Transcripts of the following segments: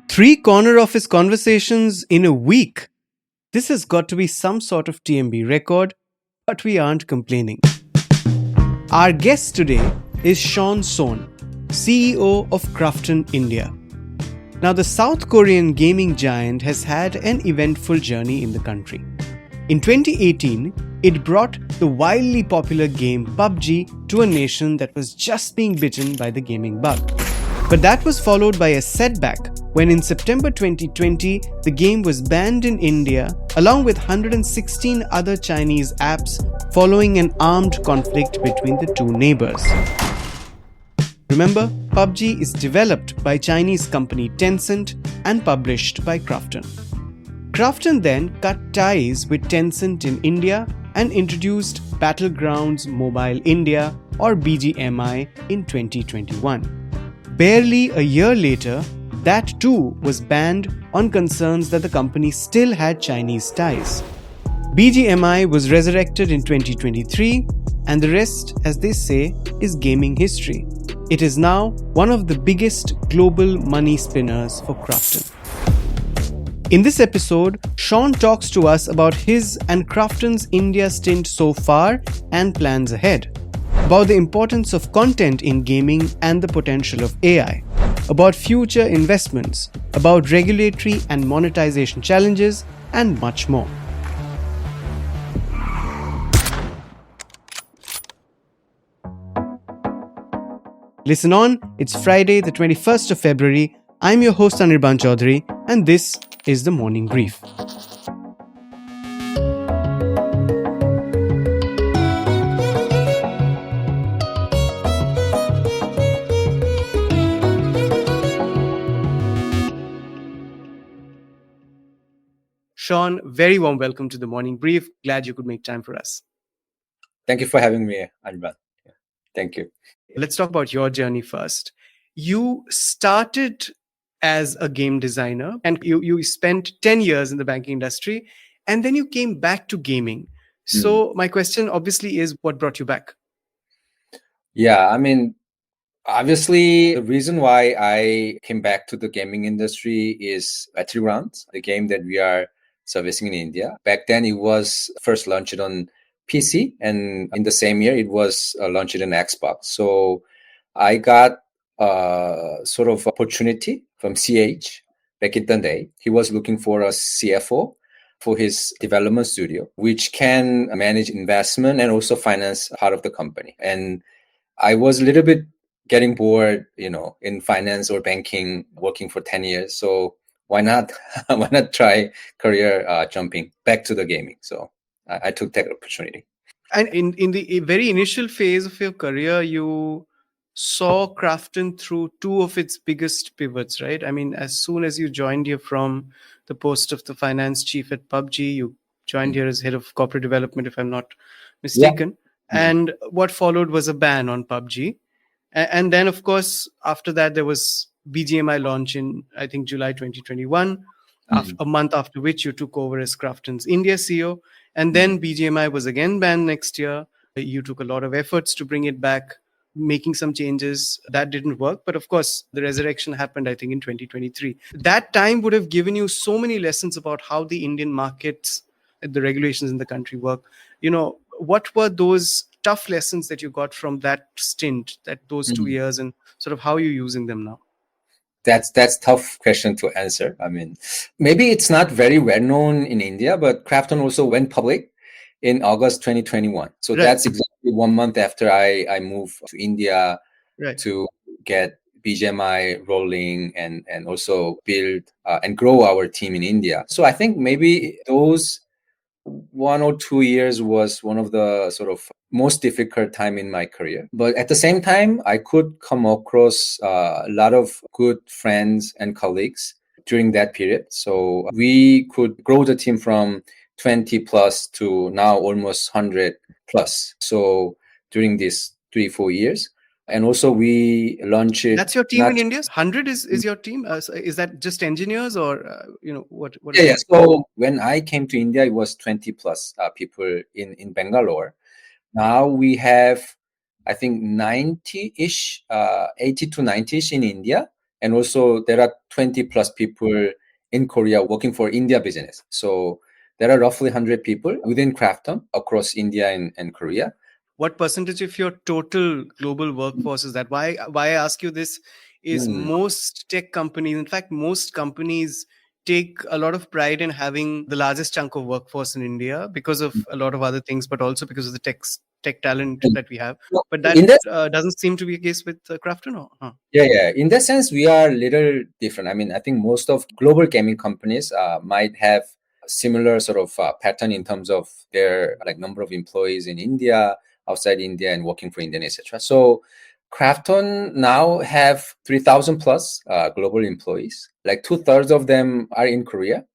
Three corner office conversations in a week. This has got to be some sort of TMB record, but we aren't complaining. Our guest today is Sohn, CEO of Krafton India. Now, the South Korean gaming giant has had an eventful journey in the country. In 2018, it brought the wildly popular game PUBG to a nation that was just being bitten by the gaming bug. But that was followed by a setback when in September 2020, the game was banned in India along with 116 other Chinese apps following an armed conflict between the two neighbors. Remember, PUBG is developed by Chinese company Tencent and published by Krafton. Krafton then cut ties with Tencent in India and introduced Battlegrounds Mobile India or BGMI in 2021. Barely a year later, that too was banned on concerns that the company still had Chinese ties. BGMI was resurrected in 2023, and the rest, as they say, is gaming history. It is now one of the biggest global money spinners for Krafton. In this episode, Sohn talks to us about his and Krafton's India stint so far and plans ahead, about the importance of content in gaming and the potential of AI, about future investments, about regulatory and monetization challenges, and much more. Listen on, it's Friday, the 21st of February. I'm your host Anirban Chowdhury, and this is the Morning Brief. Sohn, very warm welcome to the Morning Brief. Glad you could make time for us. Thank you for having me, Anirban. Thank you. Let's talk about your journey first. You started as a game designer and you spent 10 years in the banking industry and then you came back to gaming. So my question obviously is, what brought you back? Yeah, I mean, obviously, the reason why I came back to the gaming industry is Battlegrounds, the game that we are servicing in India. Back then, it was first launched on PC, and in the same year, it was launched on Xbox. So I got a sort of opportunity from CH back in the day. He was looking for a CFO for his development studio, which can manage investment and also finance part of the company. And I was a little bit getting bored, in finance or banking, working for 10 years. So why not try career jumping back to the gaming? So I took that opportunity. And in the very initial phase of your career, you saw Krafton through two of its biggest pivots, right? I mean, as soon as you joined here from the post of the finance chief at PUBG, you joined here as head of corporate development, if I'm not mistaken. Yeah. And what followed was a ban on PUBG. And then, of course, after that, there was BGMI launch in, I think, July 2021, a month after which you took over as Krafton's India CEO. And then BGMI was again banned next year. You took a lot of efforts to bring it back, making some changes. That didn't work. But of course, the resurrection happened, I think, in 2023. That time would have given you so many lessons about how the Indian markets, the regulations in the country work. What were those tough lessons that you got from that stint, those 2 years, and sort of how are you using them now? That's tough question to answer. I mean, maybe it's not very well known in India, but Krafton also went public in August 2021. So right. That's exactly 1 month after I moved to India to get BGMI rolling and also build and grow our team in India. So I think maybe those 1 or 2 years was one of the sort of most difficult time in my career. But at the same time, I could come across a lot of good friends and colleagues during that period. So we could grow the team from 20 plus to now almost 100 plus. So during these 3-4 years. And also we launched it. That's your team in India? 100 is your team? Is that just engineers or, what? Yeah. So when I came to India, it was 20 plus people in Bangalore. Now we have I think 90-ish, 80 to 90-ish in India. And also there are 20 plus people in Korea working for India business. So there are roughly 100 people within Krafton across India and Korea. What percentage of your total global workforce is that? Why I ask you this is most tech companies, in fact, most companies take a lot of pride in having the largest chunk of workforce in India because of a lot of other things, but also because of the tech talent that we have. No, But that in that doesn't seem to be the case with Krafton, or? Huh? yeah. In that sense, we are a little different. I mean, I think most of global gaming companies might have similar sort of pattern in terms of their like number of employees in India, outside India, and working for India, etc. So Krafton now have 3,000 plus global employees. Like 2/3 of them are in Korea,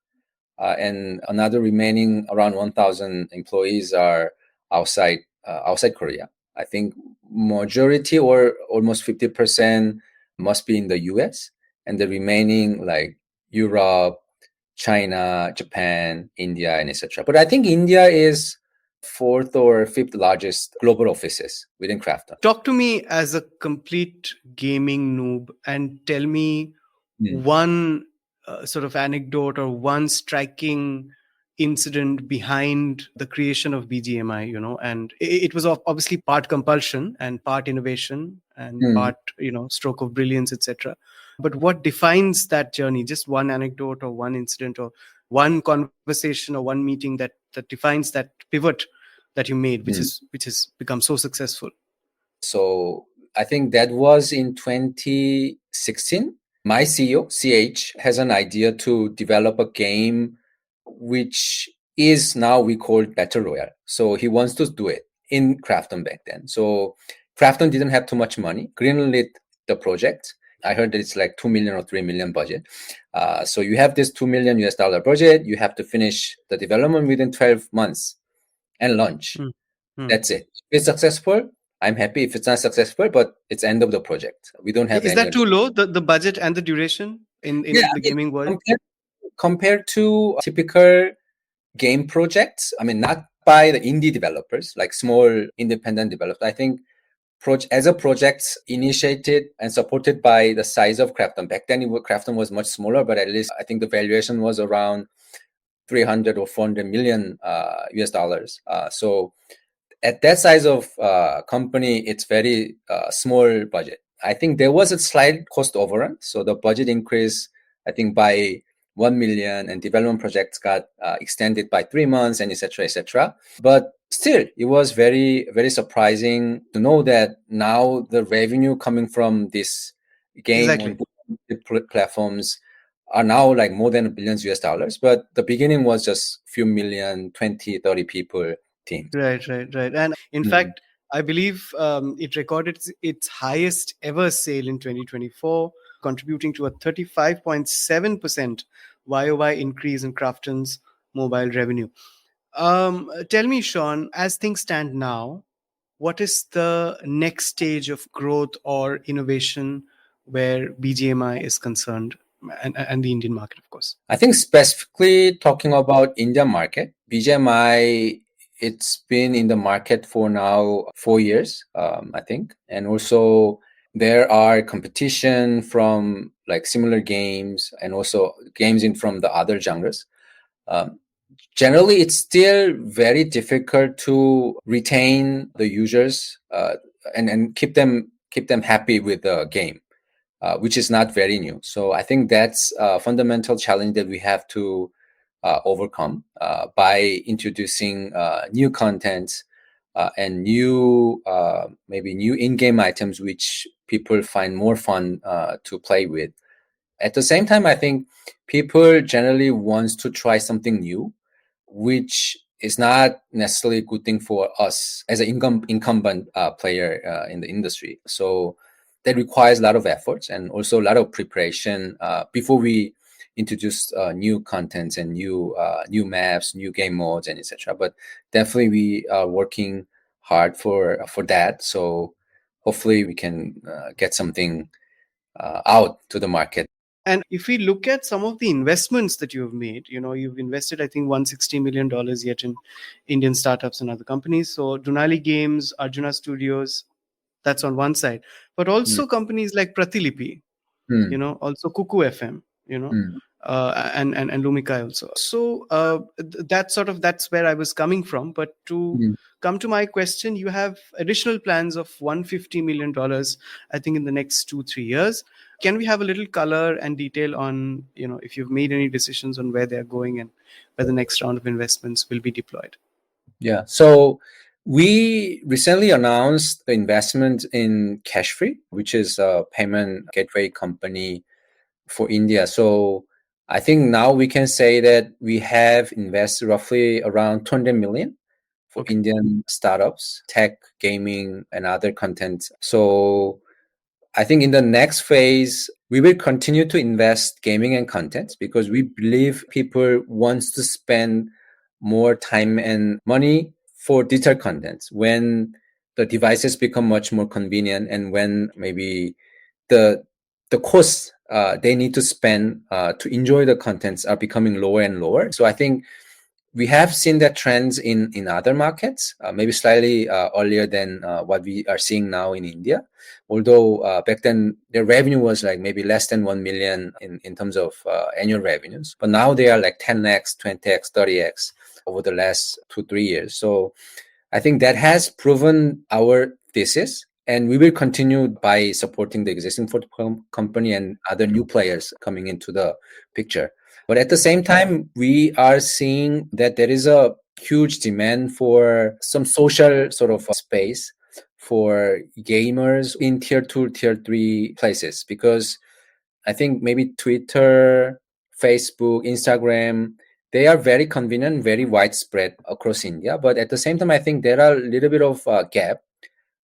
and another remaining around 1,000 employees are outside Korea. I think majority or almost 50% must be in the US, and the remaining like Europe, China, Japan, India, and etc. But I think India is fourth or fifth largest global offices within Krafton. Talk to me as a complete gaming noob and tell me one sort of anecdote or one striking incident behind the creation of BGMI, and it was obviously part compulsion and part innovation and part, stroke of brilliance, etc. But what defines that journey? Just one anecdote or one incident or one conversation or one meeting that defines that pivot that you made, which has become so successful. So I think that was in 2016. My CEO, CH, has an idea to develop a game which is now we call Battle Royale. So he wants to do it in Krafton back then. So Krafton didn't have too much money, greenlit the project. I heard that it's like 2 million or 3 million budget. So you have this $2 million budget. You have to finish the development within 12 months and launch. That's it. If it's successful, I'm happy. If it's not successful, but it's end of the project. We don't have Is any. that too low, the budget and the duration in the gaming world? Compared to typical game projects, I mean, not by the indie developers, like small independent developers. I think as a project initiated and supported by the size of Krafton. Back then, Krafton was much smaller, but at least I think the valuation was around 300 or 400 million US dollars. So at that size of company, it's very small budget. I think there was a slight cost overrun. So the budget increased, I think, by 1 million, and development projects got extended by 3 months, and etc. etc. But still, it was very, very surprising to know that now the revenue coming from this game on platforms are now like more than $1 billion US dollars. But the beginning was just few million, 20, 30 people team. Right. And in fact, I believe it recorded its highest ever sale in 2024, contributing to a 35.7% YOY increase in Krafton's mobile revenue. Tell me, Sean, as things stand now, what is the next stage of growth or innovation where BGMI is concerned, and the Indian market, of course? I think specifically talking about Indian market, BGMI, it's been in the market for now 4 years, I think. And also there are competition from like similar games and also games from the other genres. Generally, it's still very difficult to retain the users and keep them happy with the game, which is not very new. So I think that's a fundamental challenge that we have to overcome by introducing new content and maybe new in-game items which people find more fun to play with. At the same time, I think people generally wants to try something new, which is not necessarily a good thing for us as an incumbent player in the industry. So that requires a lot of efforts and also a lot of preparation before we introduce new contents and new maps, new game modes, and etc. But definitely we are working hard for that. So hopefully we can get something out to the market. And if we look at some of the investments that you have made, you've invested, I think, $160 million yet in Indian startups and other companies. So Dunali Games, Arjuna Studios, That's on one side. But also companies like Pratilipi, also Kuku FM, and Lumika also. So that's where I was coming from. But to come to my question, you have additional plans of $150 million, I think, in the next 2-3 years. Can we have a little color and detail on, if you've made any decisions on where they're going and where the next round of investments will be deployed? Yeah. So we recently announced the investment in Cashfree, which is a payment gateway company for India. So I think now we can say that we have invested roughly around 200 million for Indian startups, tech, gaming, and other content. So I think in the next phase, we will continue to invest gaming and content because we believe people wants to spend more time and money for digital content when the devices become much more convenient and when maybe the costs they need to spend to enjoy the contents are becoming lower and lower. So I think we have seen that trends in other markets, maybe slightly earlier than what we are seeing now in India. Although back then their revenue was like maybe less than 1 million in terms of annual revenues, but now they are like 10x, 20x, 30x over the last 2-3 years. So I think that has proven our thesis, and we will continue by supporting the existing company and other new players coming into the picture. But at the same time, we are seeing that there is a huge demand for some social sort of space for gamers in tier 2, tier 3 places, because I think maybe Twitter, Facebook, Instagram, they are very convenient, very widespread across India. But at the same time, I think there are a little bit of a gap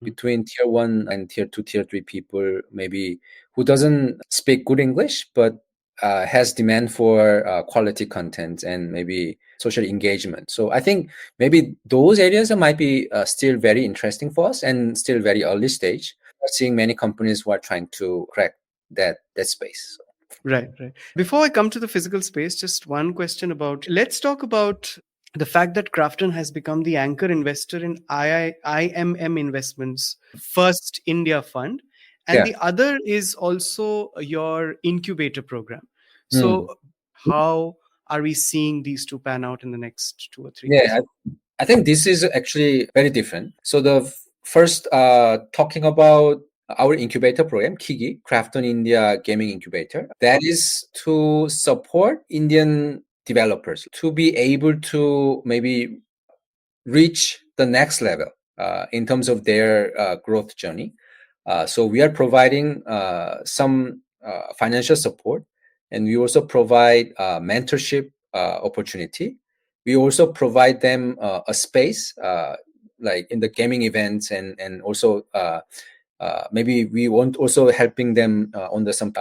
between tier 1 and tier 2, tier 3 people, maybe who doesn't speak good English, but has demand for quality content and maybe social engagement. So I think maybe those areas might be still very interesting for us and still very early stage. We're seeing many companies who are trying to crack that space. Right. Before I come to the physical space, just one question let's talk about the fact that Krafton has become the anchor investor in IMM Investments First India Fund, and the other is also your incubator program. So how are we seeing these two pan out in the next 2 or 3 years? I think this is actually very different. So the first talking about our incubator program, KIGI, Krafton India Gaming Incubator, that is to support Indian developers to be able to maybe reach the next level in terms of their growth journey. So we are providing some financial support, and we also provide mentorship opportunity. We also provide them a space like in the gaming events, and also maybe we want also helping them on the some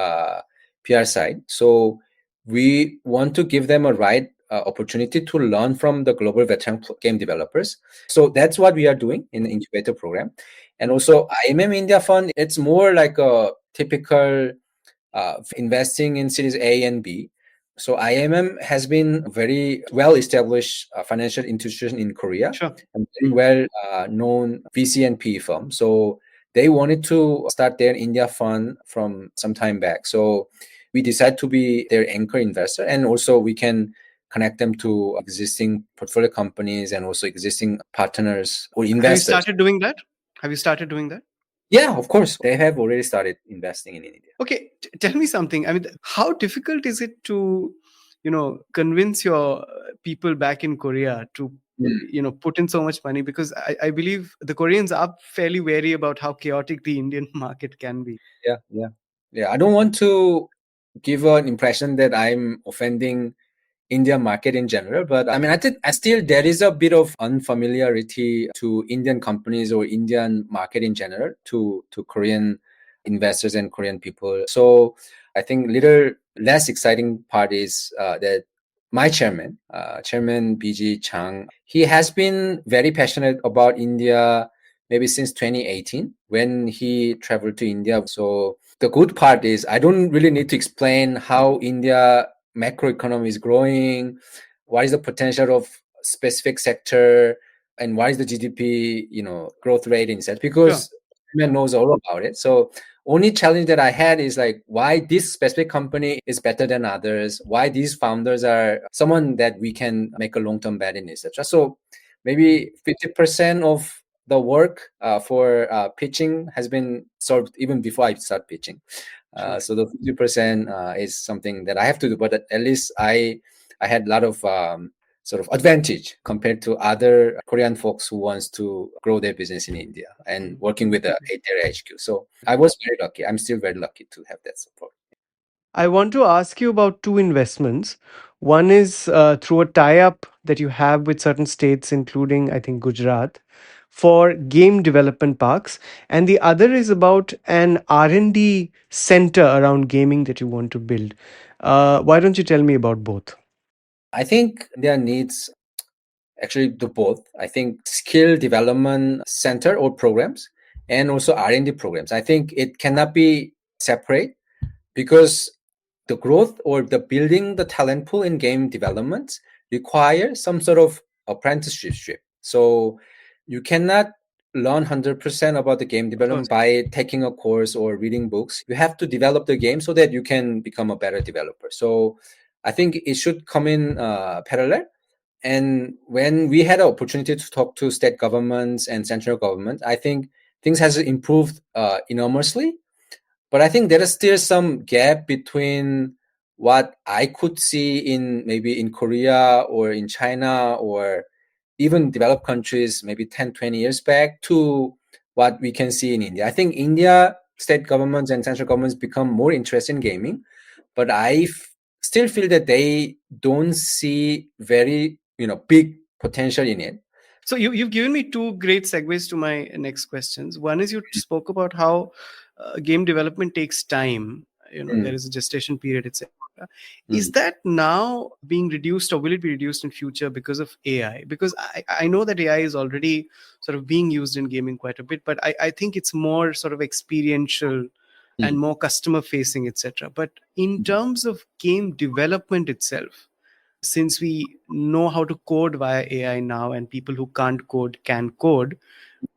PR side. So we want to give them a right opportunity to learn from the global veteran game developers. So that's what we are doing in the incubator program. And also IMM India Fund, it's more like a typical investing in series A and B. So IMM has been very well-established financial institution in Korea, and very well-known VC and PE firm. So they wanted to start their India fund from some time back. So we decided to be their anchor investor, and also we can connect them to existing portfolio companies and also existing partners or investors. Have you started doing that? Yeah, of course. They have already started investing in India. Okay, tell me something. I mean, how difficult is it to, convince your people back in Korea to, put in so much money? Because I believe the Koreans are fairly wary about how chaotic the Indian market can be. Yeah. I don't want to give an impression that I'm offending Indian market in general, but I mean, I think still there is a bit of unfamiliarity to Indian companies or Indian market in general to Korean investors and Korean people. So I think little less exciting part is that my chairman BG Chang, he has been very passionate about India maybe since 2018 when he traveled to India. So the good part is I don't really need to explain how India macroeconomy is growing, what is the potential of specific sector, and what is the GDP, growth rate in such, because man knows all about it. So only challenge that I had is like why this specific company is better than others, why these founders are someone that we can make a long-term bet in, etc. So maybe 50% of the work for pitching has been solved even before I start pitching. So the 50% is something that I have to do, but at least I had a lot of sort of advantage compared to other Korean folks who wants to grow their business in India and working with the 8 HQ. So I was very lucky. I'm still very lucky to have that support. I want to ask you about two investments. One is through a tie-up that you have with certain states, including I think Gujarat, for game development parks, and the other is about an R&D center around gaming that you want to build. Why don't you tell me about both? I think there needs actually do both. I think skill development center or programs and also R&D programs. I think it cannot be separate because the growth or the building the talent pool in game development require some sort of apprenticeship. So you cannot learn 100% about the game development by taking a course or reading books. You have to develop the game so that you can become a better developer. So I think it should come in parallel. And when we had an opportunity to talk to state governments and central government, I think things has improved enormously. But I think there is still some gap between what I could see in maybe in Korea or in China or even developed countries maybe 10, 20 years back to what we can see in India. I think India state governments and central governments become more interested in gaming, but still feel that they don't see very big potential in it. So you've given me two great segues to my next questions. One is you spoke about how game development takes time. There is a gestation period, etc. Is that now being reduced, or will it be reduced in future because of AI? Because I know that AI is already sort of being used in gaming quite a bit, but I think it's more sort of experiential and more customer facing, etc. But in terms of game development itself, since we know how to code via AI now, and people who can't code can code,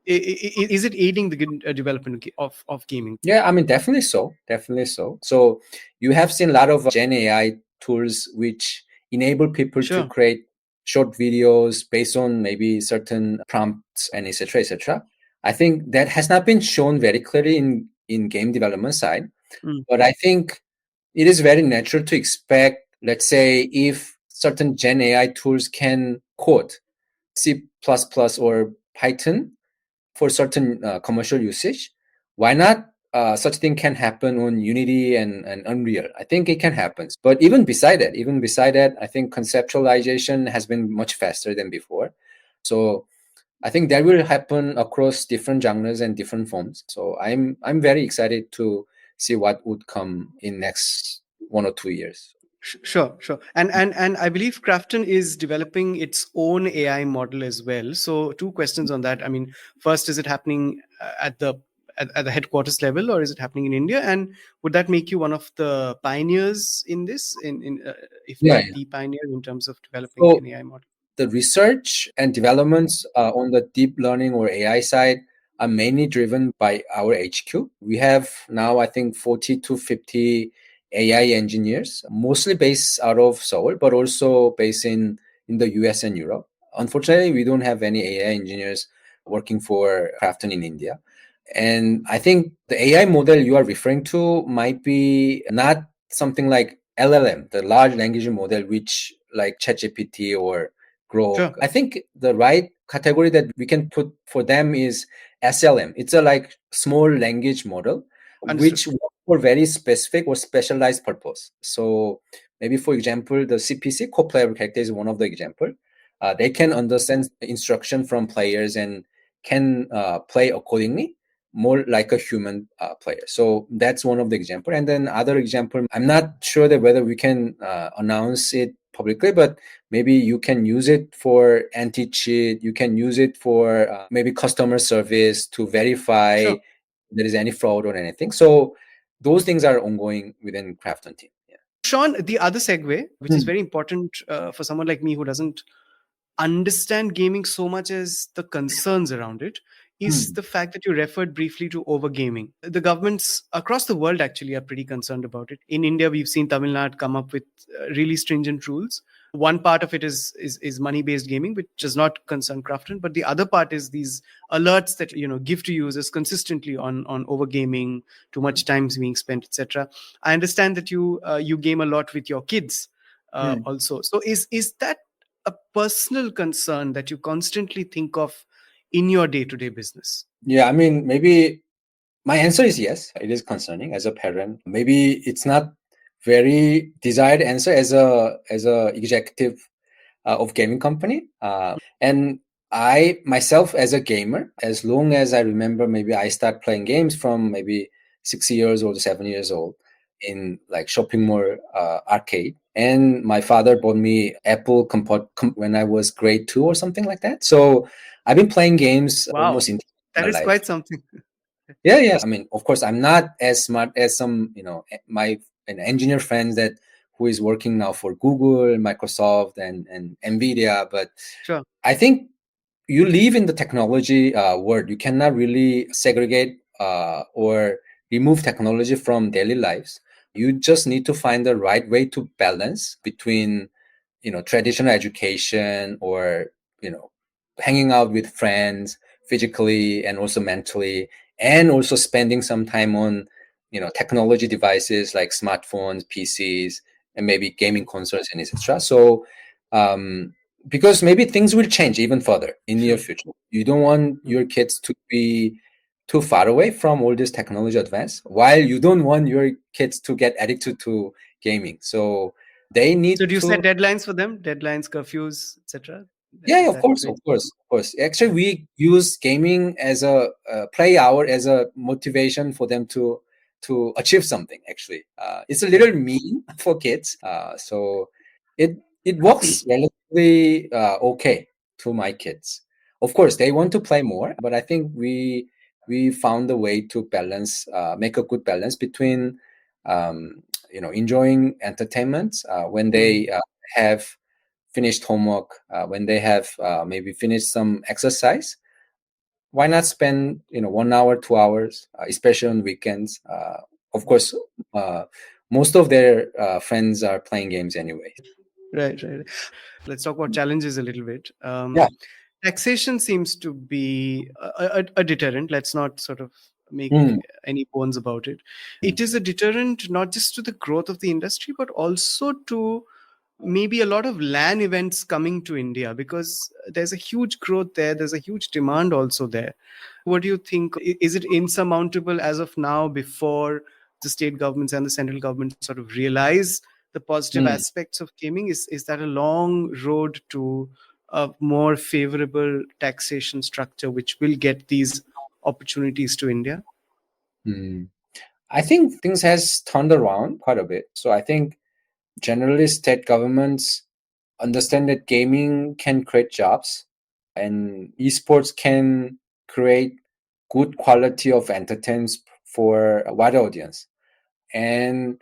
is it aiding the development of gaming? Yeah, I mean, definitely so. Definitely so. So you have seen a lot of Gen AI tools which enable people to create short videos based on maybe certain prompts and etc. etc. I think that has not been shown very clearly in game development side. But I think it is very natural to expect, let's say, if certain Gen AI tools can code C++ or Python for certain commercial usage, why not such thing can happen on Unity and Unreal? I think it can happen. But even beside that, I think conceptualization has been much faster than before. So I think that will happen across different genres and different forms. So I'm very excited to see what would come in next 1 or 2 years. Sure. And I believe Krafton is developing its own AI model as well. So two questions on that. I mean, first, is it happening at the headquarters level, or is it happening in India? And would that make you one of the pioneers in this, if not the pioneer in terms of developing So an AI model? the research and developments on the deep learning or AI side are mainly driven by our HQ. We have now, I think, 40 to 50 AI engineers, mostly based out of Seoul, but also based in the US and Europe. Unfortunately, we don't have any AI engineers working for Krafton in India. And I think the AI model you are referring to might be not something like LLM, the large language model, which like ChatGPT or Grok. Sure. I think the right category that we can put for them is SLM. It's a like small language model, which work for very specific or specialized purpose. So maybe, for example, the CPC, co-player character, is one of the example. They can understand instruction from players and can play accordingly, more like a human player. So that's one of the example. And then other example, I'm not sure that whether we can announce it publicly, but maybe you can use it for anti-cheat. You can use it for maybe customer service to verify there is any fraud or anything. So those things are ongoing within Krafton team. Yeah. Sean, the other segue, which is very important for someone like me who doesn't understand gaming so much as the concerns around it, is the fact that you referred briefly to overgaming. The governments across the world actually are pretty concerned about it. In India, we've seen Tamil Nadu come up with really stringent rules. One part of it is money-based gaming, which does not concern Krafton, but the other part is these alerts that give to users consistently on overgaming, too much time being spent, etc. I understand that you game a lot with your kids also. So is that a personal concern that you constantly think of in your day-to-day business? Yeah, I mean, maybe my answer is yes. It is concerning as a parent. Maybe it's not very desired answer as a executive of gaming company. And I myself as a gamer, as long as I remember, maybe I start playing games from maybe 6 years old, 7 years old in like shopping mall arcade. And my father bought me Apple when I was grade 2 or something like that. So I've been playing games Wow, almost in that my is life. quite something. Yeah, yeah. I mean, of course, I'm not as smart as some, my engineer friends that who is working now for Google, Microsoft, and Nvidia. But Sure. I think you live in the technology world. You cannot really segregate or remove technology from daily lives. You just need to find the right way to balance between traditional education or hanging out with friends physically and also mentally, and also spending some time on technology devices like smartphones, PCs, and maybe gaming consoles and etc. So because maybe things will change even further in near future. You don't want your kids to be too far away from all this technology advance, while you don't want your kids to get addicted to gaming. So they So need do you set to. deadlines for them? Deadlines, curfews, etc.? Yeah, yeah, Is of that course, very of course, of course. Actually, we use gaming as a play hour as a motivation for them to achieve something. Actually, it's a little mean for kids. So it works relatively okay to my kids. Of course, they want to play more, but I think we found a way to balance, make a good balance between enjoying entertainment when they have finished homework, when they have maybe finished some exercise. Why not spend 1 hour, 2 hours, especially on weekends? Of course, uh, most of their friends are playing games anyway. Right, right. Let's talk about challenges a little bit. Yeah. Taxation seems to be a deterrent. Let's not sort of make Mm, any bones about it. It is a deterrent not just to the growth of the industry, but also to maybe a lot of LAN events coming to India, because there's a huge growth there. There's a huge demand also there. What do you think? Is it insurmountable as of now before the state governments and the central government sort of realize the positive mm, aspects of gaming? Is that a long road to a more favorable taxation structure which will get these opportunities to India? mm. I think things has turned around quite a bit. So I think generally state governments understand that gaming can create jobs and esports can create good quality of entertainment for a wide audience. And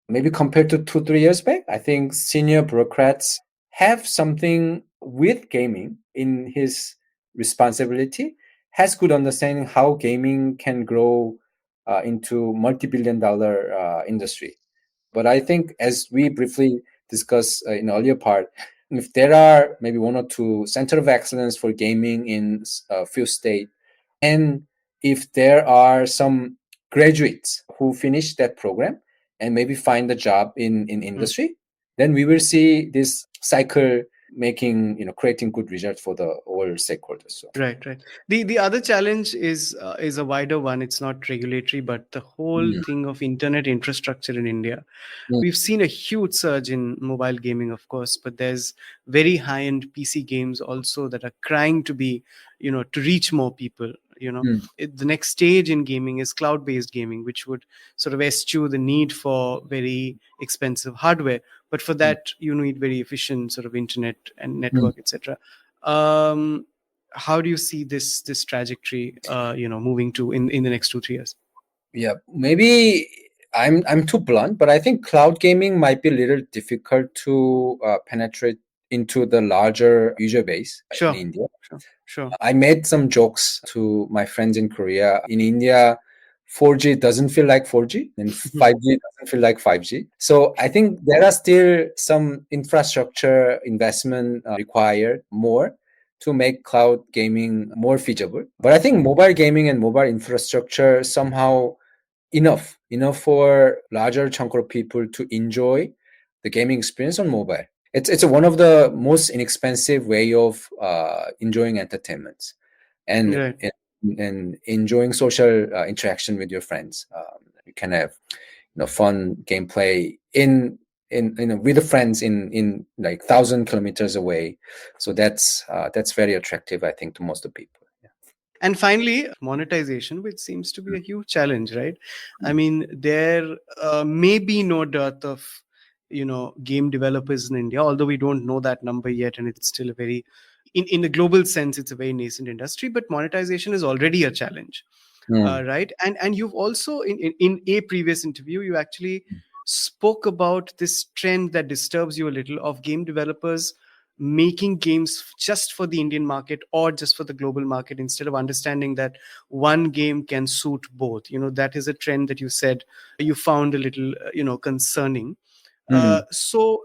maybe compared to 2 3 years back, I think senior bureaucrats have something with gaming in his responsibility, has good understanding how gaming can grow into multi-billion dollar industry. But I think, as we briefly discussed in the earlier part, if there are maybe one or two center of excellence for gaming in a few states, and if there are some graduates who finish that program and maybe find a job in industry, then we will see this cycle making, creating good results for the all stakeholders. So. Right, right. The other challenge is a wider one. It's not regulatory, but the whole Mm, thing of internet infrastructure in India. mm, We've seen a huge surge in mobile gaming, of course, but there's very high-end PC games also that are crying to be, to reach more people. mm, The next stage in gaming is cloud-based gaming, which would sort of eschew the need for very expensive hardware. But for mm, that, you need very efficient sort of internet and mm. network, etc. How do you see this trajectory moving to in the next 2 3 years? Yeah, maybe I'm too blunt, but I think cloud gaming might be a little difficult to penetrate into the larger user base Sure. in India. Sure. I made some jokes to my friends in Korea. In India, 4G doesn't feel like 4G and 5G doesn't feel like 5G. So I think there are still some infrastructure investment required more to make cloud gaming more feasible. But I think mobile gaming and mobile infrastructure somehow enough for larger chunk of people to enjoy the gaming experience on mobile. It's one of the most inexpensive way of enjoying entertainment and Right. and enjoying social interaction with your friends. You can have fun gameplay in with the friends in like 1,000 kilometers away. So that's very attractive, I think, to most of the people. Yeah. And finally, monetization, which seems to be a huge challenge, right? I mean, there may be no dearth of, game developers in India, although we don't know that number yet, and it's still a very, in the global sense, it's a very nascent industry. But monetization is already a challenge, right? And you've also in a previous interview, you actually spoke about this trend that disturbs you a little of game developers making games just for the Indian market or just for the global market instead of understanding that one game can suit both. That is a trend that you said you found a little concerning. So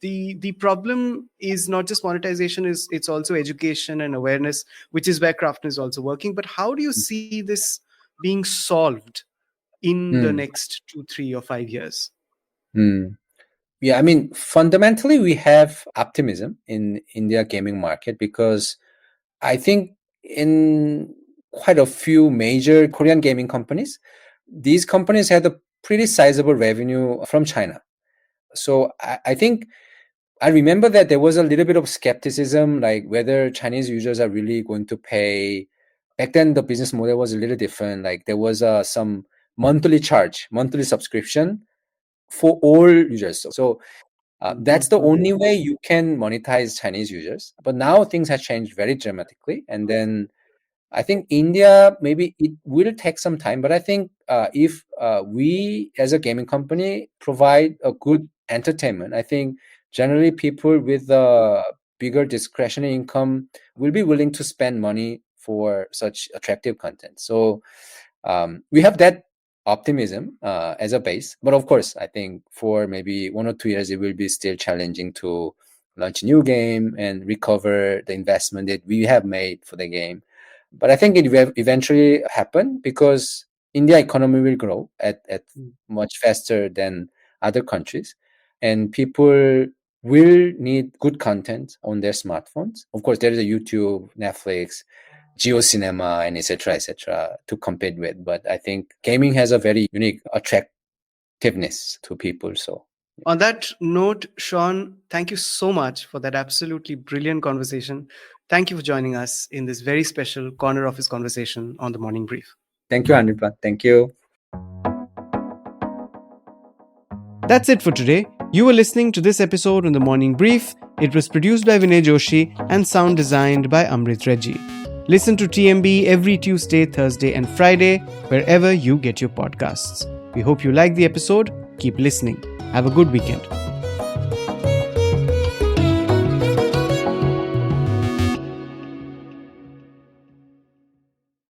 the problem is not just monetization, is it's also education and awareness, which is where Krafton is also working. But how do you see this being solved in the next 2, 3, or 5 years? Yeah, I mean, fundamentally, we have optimism in India gaming market because I think in quite a few major Korean gaming companies, these companies had a pretty sizable revenue from China. So I think I remember that there was a little bit of skepticism, like whether Chinese users are really going to pay. Back then, the business model was a little different. Like there was some monthly subscription for all users. So that's the only way you can monetize Chinese users. But now things have changed very dramatically. And then I think India, maybe it will take some time, but I think if we as a gaming company provide a good entertainment, I think generally people with bigger discretionary income will be willing to spend money for such attractive content. So we have that optimism as a base. But of course, I think for maybe 1 or 2 years, it will be still challenging to launch a new game and recover the investment that we have made for the game. But I think it will eventually happen because India economy will grow at much faster than other countries. And people will need good content on their smartphones. Of course, there is a YouTube, Netflix, Geo Cinema, and etc. to compete with. But I think gaming has a very unique attractiveness to people. So on that note, Sohn, thank you so much for that absolutely brilliant conversation. Thank you for joining us in this very special corner office conversation on the Morning Brief. Thank you, Anirban. Thank you. That's it for today. You were listening to this episode on the Morning Brief. It was produced by Vinay Joshi and sound designed by Amrit Reggie. Listen to TMB every Tuesday, Thursday, and Friday, wherever you get your podcasts. We hope you like the episode. Keep listening. Have a good weekend.